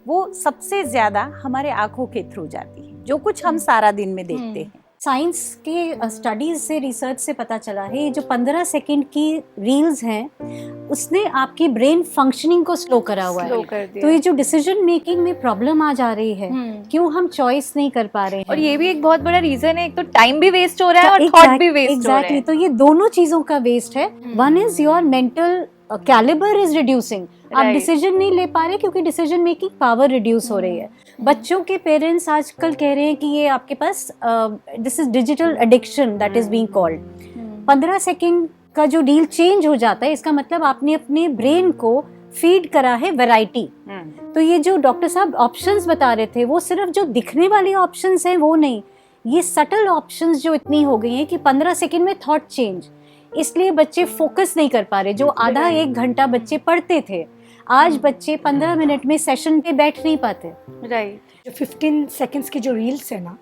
वो सबसे ज्यादा हमारे आंखों के थ्रू जाती है, जो कुछ हम सारा दिन में देखते हैं। साइंस के स्टडीज से, रिसर्च से पता चला है ये जो 15 सेकंड की रील्स हैं उसने आपकी ब्रेन फंक्शनिंग को स्लो करा हुआ है। तो ये जो डिसीजन मेकिंग में प्रॉब्लम आ जा रही है, क्यों हम चॉइस नहीं कर पा रहे हैं। और ये भी एक बहुत बड़ा रीजन है, एक तो टाइम भी वेस्ट हो रहा है और थॉट भी वेस्ट हो रहा है। तो ये दोनों चीजों का वेस्ट है। One is your mental calibre is reducing. आप डिसीजन नहीं ले पा रहे क्योंकि डिसीजन मेकिंग पावर रिड्यूस हो रही है। बच्चों के पेरेंट्स आजकल कह रहे हैं कि ये आपके पास this is digital addiction that is being called. 15 second का जो डील चेंज हो जाता है, इसका मतलब आपने अपने ब्रेन को फीड करा है वैरायटी। तो ये जो डॉक्टर साहब ऑप्शंस बता रहे थे, वो सिर्फ जो दिखने वाले ऑप्शंस हैं वो नहीं, ये सटल ऑप्शंस जो इतनी हो गई हैं कि 15 सेकंड में थॉट चेंज, इसलिए बच्चे फोकस नहीं कर पा रहे। जो आधा एक घंटा बच्चे पढ़ते थे, आज बच्चे 15 मिनट में सेशन पे बैठ नहीं पाते। राइट। जो 15 सेकंड्स की जो रील्स है ना,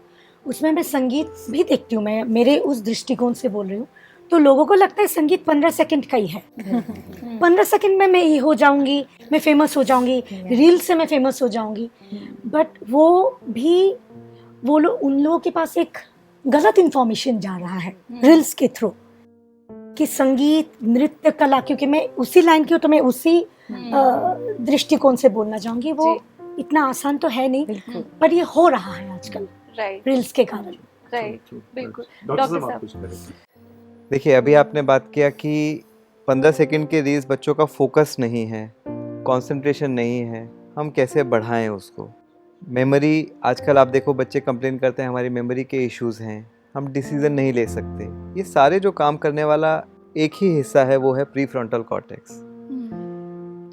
उसमें मैं संगीत भी देखती हूँ, मैं मेरे उस दृष्टिकोण से बोल रही हूँ। तो लोगों को लगता है संगीत 15 सेकंड का ही है। 15 सेकंड में मैं ये हो जाऊंगी, मैं फेमस हो जाऊंगी, रील से मैं फेमस हो जाऊंगी। बट वो लोग, उन लोगों के पास एक गलत इंफॉर्मेशन जा रहा है रील्स के थ्रू कि संगीत, नृत्य, कला, क्योंकि मैं उसी लाइन की हूँ तो मैं उसी दृष्टिकोण से बोलना चाहूंगी। वो इतना आसान तो है नहीं, पर ये हो रहा है आजकल राइट, रील्स के कारण। राइट, बिल्कुल। डॉक्टर साहब, देखिए, अभी आपने बात किया कि 15 सेकंड के रील्स बच्चों का फोकस नहीं है, कंसंट्रेशन नहीं है, हम कैसे बढ़ाएं उसको। मेमोरी, आजकल आप देखो बच्चे कंप्लेन करते हैं हमारी मेमोरी के इश्यूज़ हैं, हम डिसीजन नहीं ले सकते। ये सारे जो काम करने वाला एक ही हिस्सा है, वो है प्री फ्रंटल कॉर्टेक्स।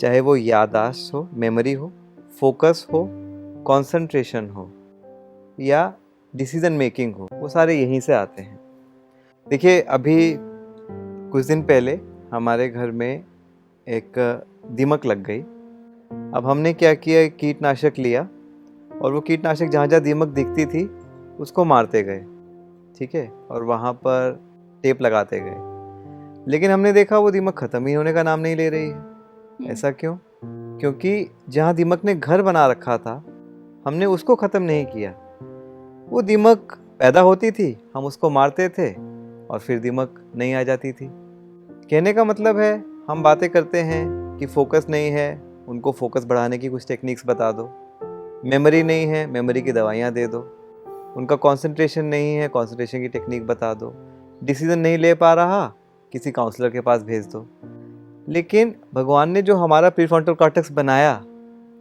चाहे वो याददाश्त हो, मेमोरी हो, फोकस हो, कंसंट्रेशन हो या डिसीजन मेकिंग हो, वो सारे यहीं से आते हैं। देखिए, अभी कुछ दिन पहले हमारे घर में एक दीमक लग गई। अब हमने क्या किया, कीटनाशक लिया और वो कीटनाशक जहाँ जहाँ दीमक दिखती थी उसको मारते गए, ठीक है, और वहाँ पर टेप लगाते गए। लेकिन हमने देखा वो दीमक ख़त्म ही होने का नाम नहीं ले रही है। ऐसा क्यों? क्योंकि जहाँ दीमक ने घर बना रखा था, हमने उसको ख़त्म नहीं किया। वो दीमक पैदा होती थी, हम उसको मारते थे और फिर दीमक नहीं आ जाती थी। कहने का मतलब है, हम बातें करते हैं कि फोकस नहीं है, उनको फोकस बढ़ाने की कुछ टेक्निक्स बता दो। मेमोरी नहीं है, मेमोरी की दवाइयाँ दे दो। उनका कंसंट्रेशन नहीं है, कंसंट्रेशन की टेक्निक बता दो। डिसीजन नहीं ले पा रहा, किसी काउंसलर के पास भेज दो। लेकिन भगवान ने जो हमारा प्रीफ्रंटल कॉर्टेक्स बनाया,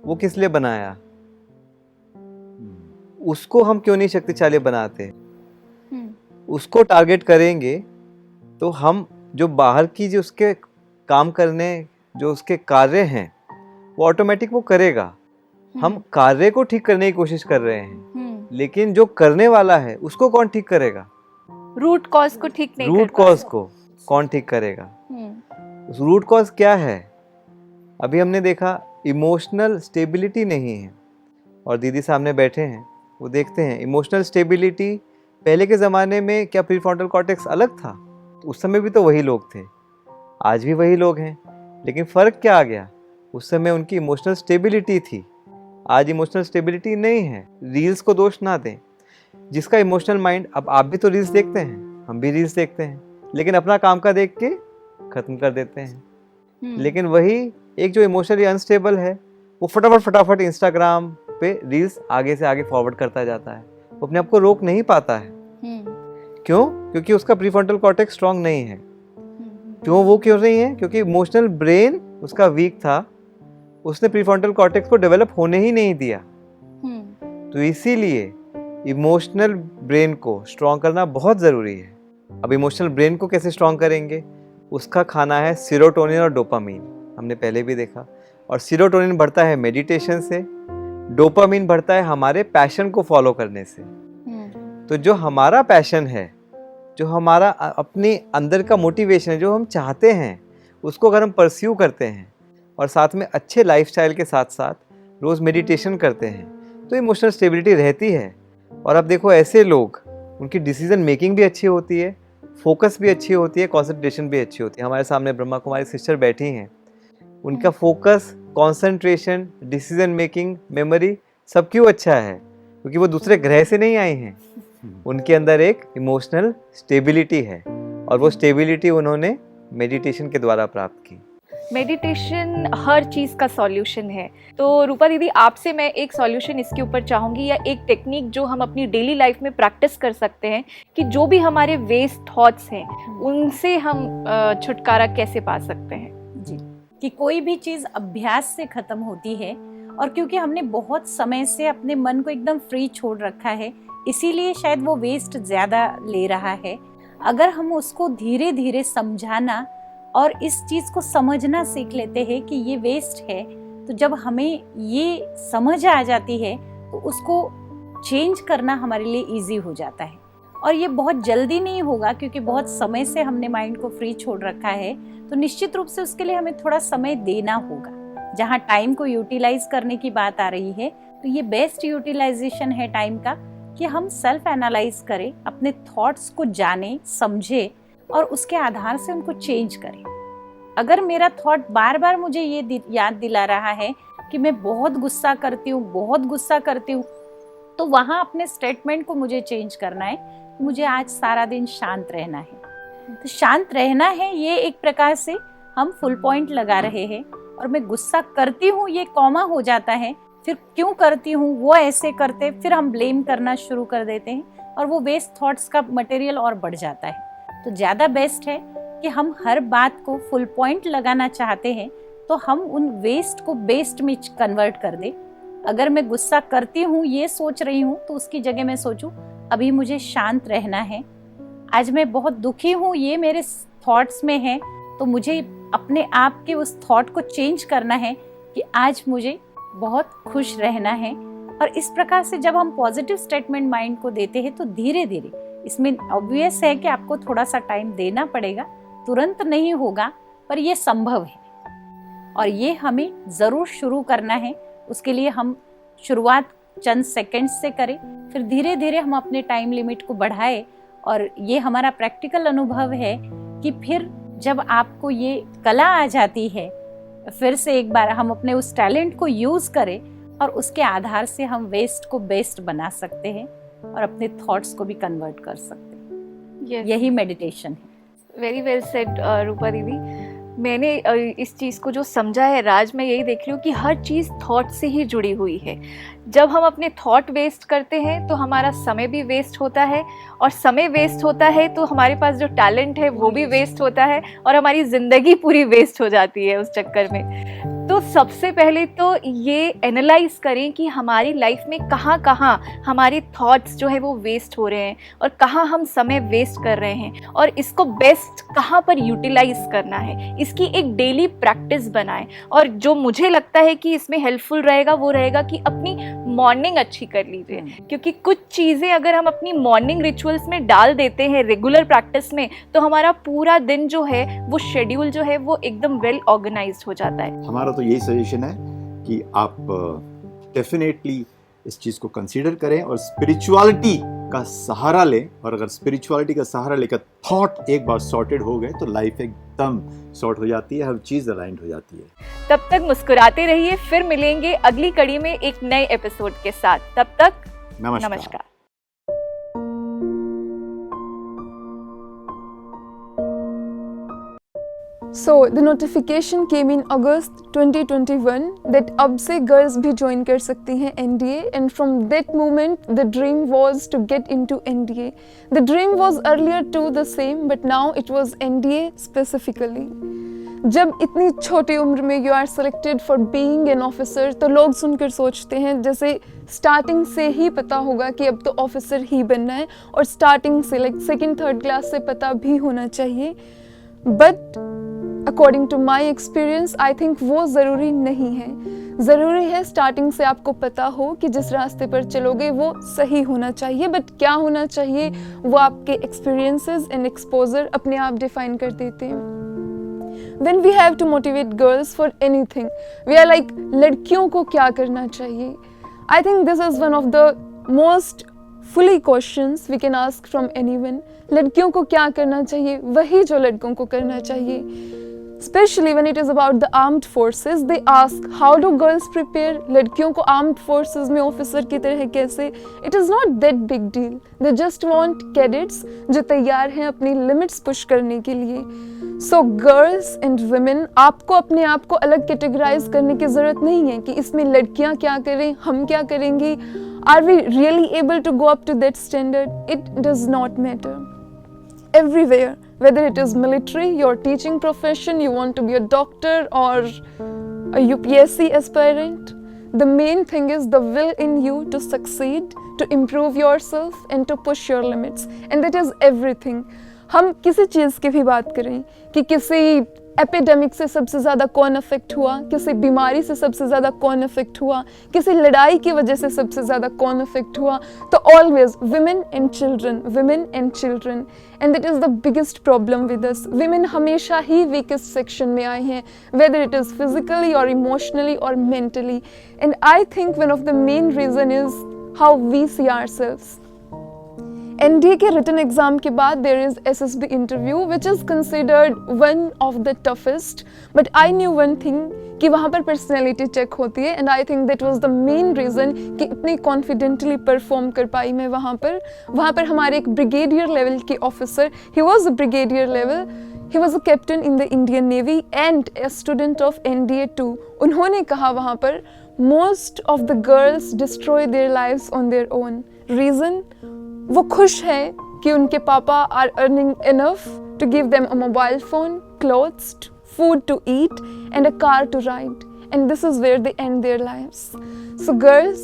वो किस लिए बनाया? उसको हम क्यों नहीं शक्तिशाली बनाते? उसको टारगेट करेंगे तो हम जो बाहर की जो उसके काम करने, जो उसके कार्य हैं, वो ऑटोमेटिक वो करेगा। हम कार्य को ठीक करने की कोशिश कर रहे हैं, लेकिन जो करने वाला है उसको कौन ठीक करेगा? रूट कॉज को ठीक नहीं रूट कॉज को कौन ठीक करेगा? उस रूट कॉज क्या है? अभी हमने देखा इमोशनल स्टेबिलिटी नहीं है, और दीदी सामने बैठे हैं, वो देखते हैं इमोशनल स्टेबिलिटी। पहले के ज़माने में क्या प्रीफ्रंटल कॉर्टेक्स अलग था? तो उस समय भी तो वही लोग थे, आज भी वही लोग हैं, लेकिन फ़र्क क्या आ गया? उस समय उनकी इमोशनल स्टेबिलिटी थी, आज इमोशनल स्टेबिलिटी नहीं है। रील्स को दोष ना दें। जिसका इमोशनल माइंड, अब आप भी तो रील्स देखते हैं, हम भी रील्स देखते हैं, लेकिन अपना काम का देख के ख़त्म कर देते हैं। लेकिन वही एक जो इमोशनली अनस्टेबल है, वो फटाफट इंस्टाग्राम पे रील्स आगे से आगे फॉरवर्ड करता जाता है, वो अपने आप को रोक नहीं पाता है। क्यों? क्योंकि उसका प्रीफ्रंटल कॉर्टेक्स स्ट्रांग नहीं है। क्यों नहीं है? क्योंकि इमोशनल ब्रेन उसका वीक था, उसने प्रीफ्रंटल कॉर्टेक्स को डेवलप होने ही नहीं दिया। तो इसीलिए इमोशनल ब्रेन को स्ट्रांग करना बहुत ज़रूरी है। अब इमोशनल ब्रेन को कैसे स्ट्रांग करेंगे? उसका खाना है सेरोटोनिन और डोपामीन, हमने पहले भी देखा। और सेरोटोनिन बढ़ता है मेडिटेशन से, डोपामीन बढ़ता है हमारे पैशन को फॉलो करने से। तो जो हमारा पैशन है, जो हमारा अपने अंदर का मोटिवेशन है, जो हम चाहते हैं, उसको अगर हम परस्यू करते हैं और साथ में अच्छे लाइफस्टाइल के साथ साथ रोज़ मेडिटेशन करते हैं, तो इमोशनल स्टेबिलिटी रहती है। और अब देखो, ऐसे लोग, उनकी डिसीजन मेकिंग भी अच्छी होती है, फोकस भी अच्छी होती है, कंसंट्रेशन भी अच्छी होती है। हमारे सामने ब्रह्मा कुमारी सिस्टर बैठी हैं, उनका focus, concentration, decision making, memory सब क्यों अच्छा है? क्योंकि वो दूसरे ग्रह से नहीं आई हैं, उनके अंदर एक इमोशनल स्टेबिलिटी है, और वो स्टेबिलिटी उन्होंने मेडिटेशन के द्वारा प्राप्त की। मेडिटेशन हर चीज़ का सॉल्यूशन है। तो रूपा दीदी, आपसे मैं एक सॉल्यूशन इसके ऊपर चाहूँगी, या एक टेक्निक जो हम अपनी डेली लाइफ में प्रैक्टिस कर सकते हैं कि जो भी हमारे वेस्ट थॉट्स हैं उनसे हम छुटकारा कैसे पा सकते हैं? जी, कि कोई भी चीज़ अभ्यास से ख़त्म होती है, और क्योंकि हमने बहुत समय से अपने मन को एकदम फ्री छोड़ रखा है, इसीलिए शायद वो वेस्ट ज़्यादा ले रहा है। अगर हम उसको धीरे धीरे समझाना और इस चीज़ को समझना सीख लेते हैं कि ये वेस्ट है, तो जब हमें ये समझ आ जाती है तो उसको चेंज करना हमारे लिए इजी हो जाता है। और ये बहुत जल्दी नहीं होगा क्योंकि बहुत समय से हमने माइंड को फ्री छोड़ रखा है, तो निश्चित रूप से उसके लिए हमें थोड़ा समय देना होगा। जहाँ टाइम को यूटिलाइज करने की बात आ रही है, तो ये बेस्ट यूटिलाइजेशन है टाइम का कि हम सेल्फ एनालाइज करें, अपने थॉट्स को जाने समझे और उसके आधार से उनको चेंज करें। अगर मेरा थॉट बार बार मुझे ये याद दिला रहा है कि मैं बहुत गुस्सा करती हूँ, तो वहाँ अपने स्टेटमेंट को मुझे चेंज करना है। मुझे आज सारा दिन शांत रहना है। तो शांत रहना है, ये एक प्रकार से हम फुल पॉइंट लगा रहे हैं। और मैं गुस्सा करती हूँ, ये कॉमा हो जाता है। फिर क्यों करती हूँ, वो ऐसे करते, फिर हम ब्लेम करना शुरू कर देते हैं और वो वेस्ट थॉट्स का मटेरियल और बढ़ जाता है। तो ज़्यादा बेस्ट है कि हम हर बात को फुल पॉइंट लगाना चाहते हैं तो हम उन वेस्ट को बेस्ट में कन्वर्ट कर दें। अगर मैं गुस्सा करती हूँ, ये सोच रही हूँ, तो उसकी जगह मैं सोचूं अभी मुझे शांत रहना है। आज मैं बहुत दुखी हूँ, ये मेरे थॉट्स में है, तो मुझे अपने आप के उस थॉट को चेंज करना है कि आज मुझे बहुत खुश रहना है। और इस प्रकार से जब हम पॉजिटिव स्टेटमेंट माइंड को देते हैं तो धीरे धीरे, इसमें ऑब्वियस है कि आपको थोड़ा सा टाइम देना पड़ेगा, तुरंत नहीं होगा, पर ये संभव है और ये हमें ज़रूर शुरू करना है। उसके लिए हम शुरुआत चंद सेकंड्स से करें, फिर धीरे धीरे हम अपने टाइम लिमिट को बढ़ाएं। और ये हमारा प्रैक्टिकल अनुभव है कि फिर जब आपको ये कला आ जाती है, फिर से एक बार हम अपने उस टैलेंट को यूज़ करें और उसके आधार से हम वेस्ट को बेस्ट बना सकते हैं और अपने थॉट्स को भी कन्वर्ट कर सकते हैं। यही मेडिटेशन है। वेरी वेल सेड रूपा दीदी। मैंने इस चीज़ को जो समझा है राज, मैं यही देख रही हूँ कि हर चीज़ थॉट से ही जुड़ी हुई है। जब हम अपने थॉट वेस्ट करते हैं तो हमारा समय भी वेस्ट होता है, और समय वेस्ट होता है तो हमारे पास जो टैलेंट है वो भी वेस्ट होता है, और हमारी ज़िंदगी पूरी वेस्ट हो जाती है उस चक्कर में। तो सबसे पहले तो ये एनालाइज करें कि हमारी लाइफ में कहाँ कहाँ हमारे थॉट्स जो है वो वेस्ट हो रहे हैं और कहाँ हम समय वेस्ट कर रहे हैं, और इसको बेस्ट कहाँ पर यूटिलाइज करना है, इसकी एक डेली प्रैक्टिस बनाएं। और जो मुझे लगता है कि इसमें हेल्पफुल रहेगा वो रहेगा कि अपनी मॉर्निंग अच्छी कर लीजिए, क्योंकि कुछ चीज़ें अगर हम अपनी मॉर्निंग रिचुअल्स में डाल देते हैं रेगुलर प्रैक्टिस में, तो हमारा पूरा दिन जो है वो शेड्यूल जो है वो एकदम वेल ऑर्गेनाइज्ड हो जाता है। हमारा तो यही सजेशन है कि आप डेफिनेटली इस चीज़ को कंसीडर करें और स्पिरिचुअलिटी का सहारा लें। और अगर स्पिरिचुअलिटी का सहारा लेकर थॉट एक बार सॉर्टेड हो गए तो लाइफ एकदम सॉर्ट हो जाती है, हर चीज़ अलाइंड हो जाती है। तब तक मुस्कुराते रहिए, फिर मिलेंगे अगली कड़ी में एक नए एपिसोड के साथ। तब तक नमस्कार। So the notification came in August 2021 that अब से girls भी join कर सकती हैं NDA, and from that moment the dream was to get into NDA. The dream was earlier too the same, but now it was NDA specifically. जब इतनी छोटी उम्र में you are selected for being an officer, तो लोग सुनकर सोचते हैं जैसे स्टार्टिंग से ही पता होगा कि अब तो ऑफिसर ही बनना है, और स्टार्टिंग से लाइक सेकेंड थर्ड क्लास से पता भी होना चाहिए। But according to my experience I think वो ज़रूरी नहीं है। ज़रूरी है स्टार्टिंग से आपको पता हो कि जिस रास्ते पर चलोगे वो सही होना चाहिए, बट क्या होना चाहिए वो आपके एक्सपीरियंसेस एंड एक्सपोजर अपने आप डिफाइन कर देते हैं। When we have to motivate girls for anything, we are like, लड़कियों को क्या करना चाहिए? I think this is one of the most fully questions we can ask from anyone. लड़कियों को क्या करना चाहिए? वही जो लड़कों को करना चाहिए। Especially when it is about the armed forces, they ask how do girls prepare? लड़कियों को armed forces में officer की तरह कैसे? It is not that big deal. They just want cadets जो तैयार हैं अपनी limits push करने के लिए। So girls and women, आपको अपने आप को अलग categorize करने की ज़रूरत नहीं है कि इसमें लड़कियाँ क्या करें, हम क्या करेंगे। Are we really able to go up to that standard? It does not matter. Everywhere, whether it is military, your teaching profession, you want to be a doctor or a UPSC aspirant, the main thing is the will in you to succeed, to improve yourself and to push your limits, and that is everything. हम किसी चीज़ की भी बात करें कि किसी एपिडेमिक से सबसे ज़्यादा कौन अफेक्ट हुआ, किसी बीमारी से सबसे ज़्यादा कौन अफेक्ट हुआ, किसी लड़ाई की वजह से सबसे ज़्यादा कौन अफेक्ट हुआ, तो always women and children and that is the biggest problem with us. Women हमेशा ही वीकेस्ट सेक्शन में आए हैं, वेदर इट इज़ फिजिकली और इमोशनली और mentally, and I think one of the main reason is how we see ourselves. NDA के रिटन एग्जाम के बाद there is SSB interview which is considered one of the toughest, but I knew one thing कि वहाँ पर पर्सनैलिटी चेक होती है, and I think that was the main reason कि इतनी कॉन्फिडेंटली परफॉर्म कर पाई मैं वहाँ पर हमारे एक ब्रिगेडियर लेवल के officer, he was a brigadier level, he was a captain in the Indian navy and a student of NDA 2। उन्होंने कहा वहाँ पर most of the girls destroy their lives on their own. Reason, वो खुश हैं कि उनके पापा are earning enough to give them a mobile phone, clothes, food to eat and a car to ride, and this is where they end their lives. So girls,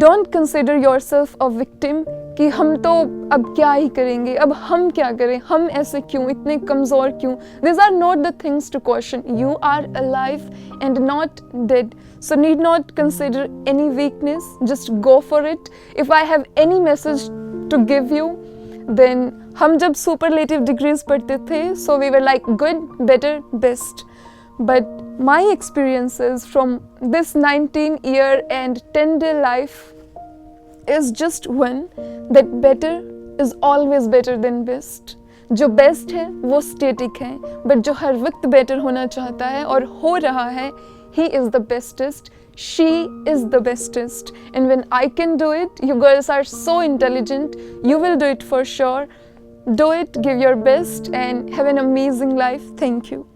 don't consider yourself a victim कि हम तो अब क्या ही करेंगे, अब हम क्या करें, हम ऐसे क्यों, इतने कमज़ोर क्यों। These are not the things to question. You are alive and not dead. So need not consider any weakness, just go for it. If I have any message to give you, then हम जब superlative degrees पढ़ते थे, so we were like good, better, best. But my experiences from this 19-year and 10-day life is just one, that better is always better than best. जो best है वो static है, but जो हर वक्त better होना चाहता है और हो रहा है, he is the bestest. She is the bestest, and when I can do it, you girls are so intelligent, you will do it for sure. Do it, give your best, and have an amazing life. Thank you.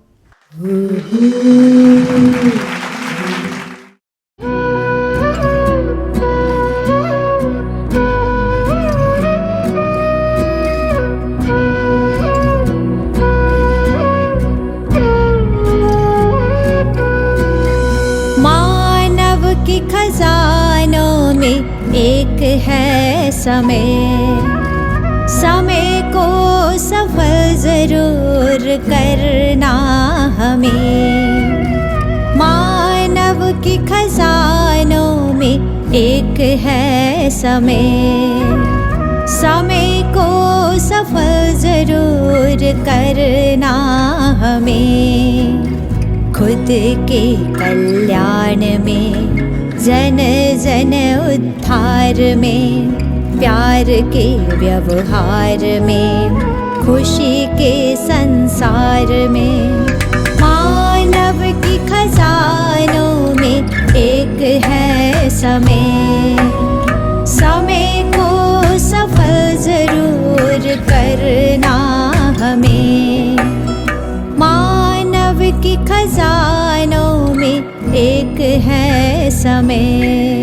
खजानों में एक है समय को सफल जरूर करना हमें। मानव की खजानों में एक है समय को सफल जरूर करना हमें। खुद के कल्याण में, जन जन उद्धार में, प्यार के व्यवहार में, खुशी के संसार में। मानव की खजानों में एक है समय को सफल जरूर करना हमें। मानव की खजानों में एक है समय।